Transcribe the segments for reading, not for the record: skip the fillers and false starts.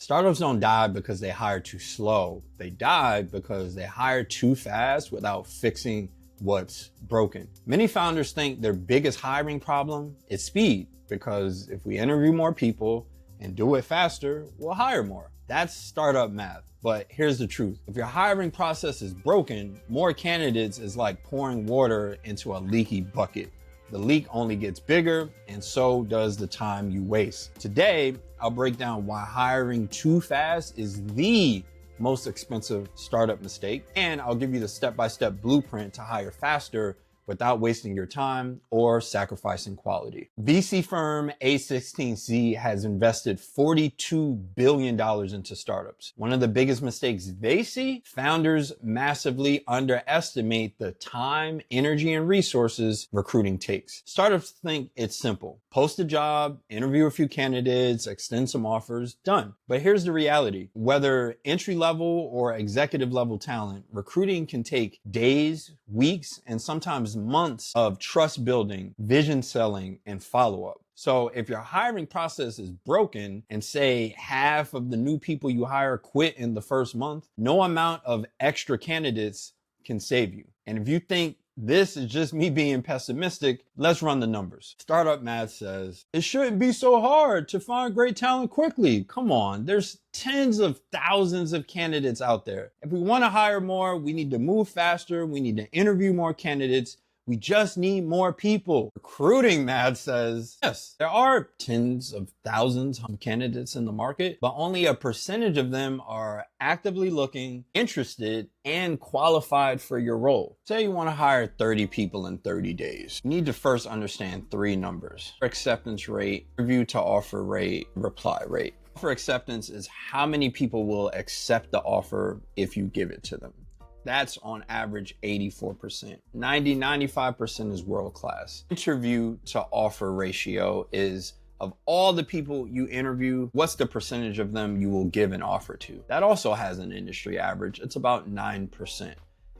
Startups don't die because they hire too slow. They die because they hire too fast without fixing what's broken. Many founders think their biggest hiring problem is speed, because if we interview more people and do it faster, we'll hire more. That's startup math. But here's the truth. If your hiring process is broken, more candidates is like pouring water into a leaky bucket. The leak only gets bigger, and so does the time you waste. Today, I'll break down why hiring too fast is the most expensive startup mistake, and I'll give you the step-by-step blueprint to hire faster without wasting your time or sacrificing quality. VC firm A16Z has invested $42 billion into startups. One of the biggest mistakes they see, founders massively underestimate the time, energy, and resources recruiting takes. Startups think it's simple. Post a job, interview a few candidates, extend some offers, done. But here's the reality. Whether entry-level or executive-level talent, recruiting can take days, weeks, and sometimes months of trust building, vision selling, and follow-up. So if your hiring process is broken and say half of the new people you hire quit in the first month, no amount of extra candidates can save you. And if you think this is just me being pessimistic, let's run the numbers. Startup math says it shouldn't be so hard to find great talent quickly. Come on, there's tens of thousands of candidates out there. If we want to hire more, we need to move faster. We need to interview more candidates. We just need more people. Recruiting math says, yes, there are tens of thousands of candidates in the market, but only a percentage of them are actively looking, interested, and qualified for your role. Say you want to hire 30 people in 30 days. You need to first understand three numbers: acceptance rate, interview to offer rate, reply rate. Offer acceptance is how many people will accept the offer if you give it to them. That's on average 84%. 95% is world-class. Interview to offer ratio is of all the people you interview, what's the percentage of them you will give an offer to? That also has an industry average. It's about 9%.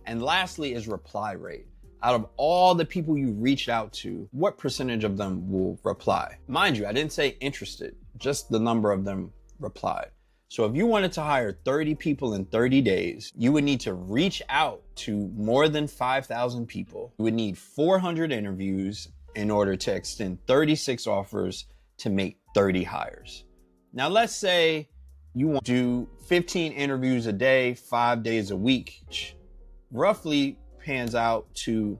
And lastly is reply rate. Out of all the people you reached out to, what percentage of them will reply? Mind you, I didn't say interested, just the number of them replied. So if you wanted to hire 30 people in 30 days, you would need to reach out to more than 5,000 people. You would need 400 interviews in order to extend 36 offers to make 30 hires. Now let's say you want to do 15 interviews a day, 5 days a week, which roughly pans out to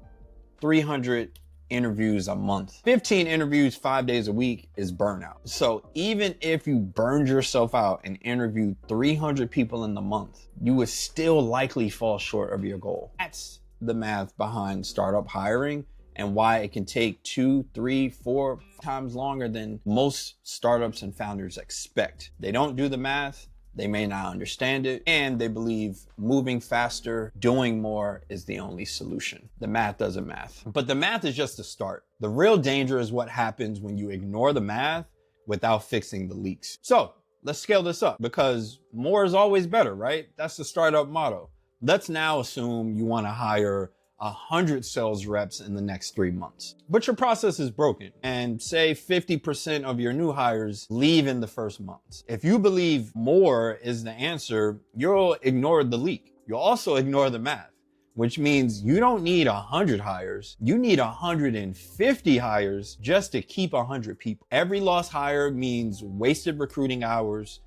300 interviews a month. 15 interviews 5 days a week is burnout. So even if you burned yourself out and interviewed 300 people in the month, you would still likely fall short of your goal. That's the math behind startup hiring and why it can take 2, 3, 4 times longer than most startups and founders expect. They don't do the math. They may not understand it, and they believe moving faster, doing more is the only solution. The math doesn't math. But the math is just the start. The real danger is what happens when you ignore the math without fixing the leaks. So let's scale this up, because more is always better, right? That's the startup motto. Let's now assume you want to hire 100 sales reps in the next 3 months. But your process is broken, and say 50% of your new hires leave in the first month. If you believe more is the answer, you'll ignore the leak. You'll also ignore the math, which means you don't need 100 hires. You need 150 hires just to keep 100 people. Every lost hire means wasted recruiting hours,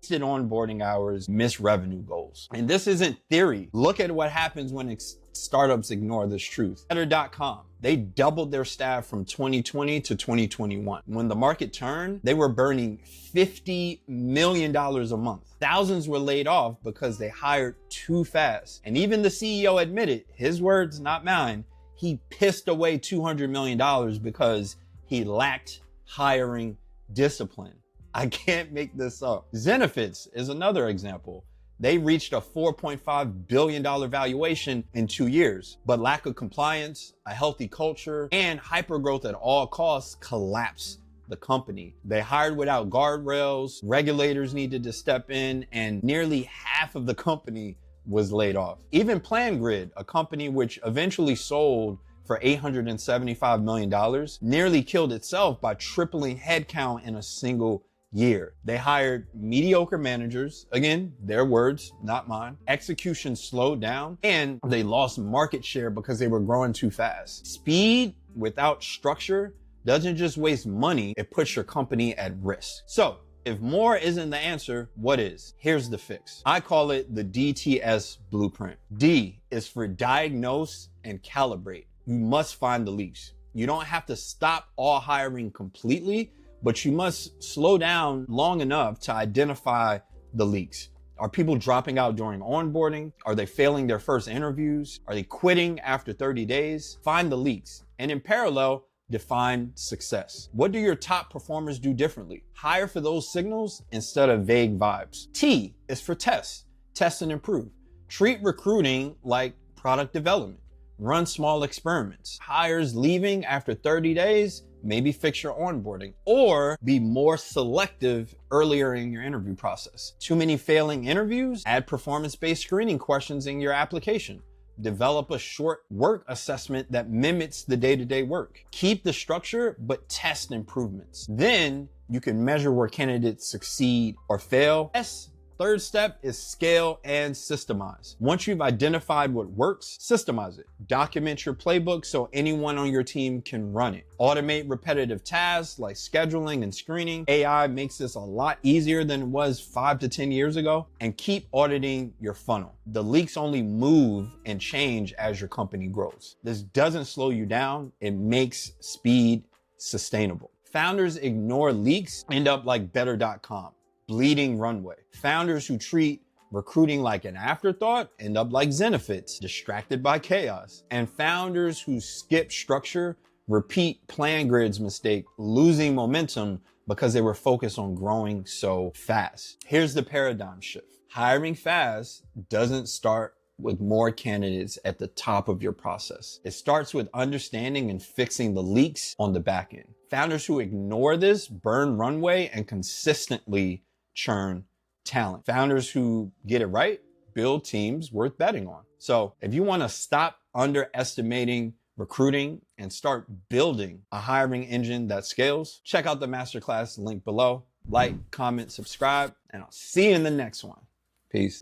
wasted onboarding hours, missed revenue goals. And this isn't theory. Look at what happens when startups ignore this truth. Better.com, they doubled their staff from 2020 to 2021. When the market turned, they were burning $50 million a month. Thousands were laid off because they hired too fast. And even the CEO admitted, his words, not mine, he pissed away $200 million because he lacked hiring discipline. I can't make this up. Zenefits is another example. They reached a $4.5 billion valuation in 2 years, but lack of compliance, a healthy culture, and hypergrowth at all costs collapsed the company. They hired without guardrails, regulators needed to step in, and nearly half of the company was laid off. Even PlanGrid, a company which eventually sold for $875 million, nearly killed itself by tripling headcount in a single year. They hired mediocre managers, again, their words, not mine. Execution slowed down, and they lost market share because they were growing too fast. Speed without structure doesn't just waste money, it puts your company at risk. So if more isn't the answer, what is? Here's the fix. I call it the DTS blueprint. D is for diagnose and calibrate. You must find the leaks. You don't have to stop all hiring completely, but you must slow down long enough to identify the leaks. Are people dropping out during onboarding? Are they failing their first interviews? Are they quitting after 30 days? Find the leaks. And in parallel, define success. What do your top performers do differently? Hire for those signals instead of vague vibes. T is for test. Test and improve. Treat recruiting like product development. Run small experiments. Hires leaving after 30 days, maybe fix your onboarding, or be more selective earlier in your interview process. Too many failing interviews? Add performance-based screening questions in your application. Develop a short work assessment that mimics the day-to-day work. Keep the structure, but test improvements. Then you can measure where candidates succeed or fail. Third step is scale and systemize. Once you've identified what works, systemize it. Document your playbook so anyone on your team can run it. Automate repetitive tasks like scheduling and screening. AI makes this a lot easier than it was 5 to 10 years ago. And keep auditing your funnel. The leaks only move and change as your company grows. This doesn't slow you down. It makes speed sustainable. Founders ignore leaks end up like Better.com. Bleeding runway. Founders who treat recruiting like an afterthought end up like Zenefits, distracted by chaos. And founders who skip structure repeat PlanGrid's mistake, losing momentum because they were focused on growing so fast. Here's the paradigm shift. Hiring fast doesn't start with more candidates at the top of your process. It starts with understanding and fixing the leaks on the back end. Founders who ignore this burn runway and consistently churn talent. Founders who get it right build teams worth betting on. So if you want to stop underestimating recruiting and start building a hiring engine that scales, check out the masterclass link below. Like, comment, subscribe, and I'll see you in the next one. Peace.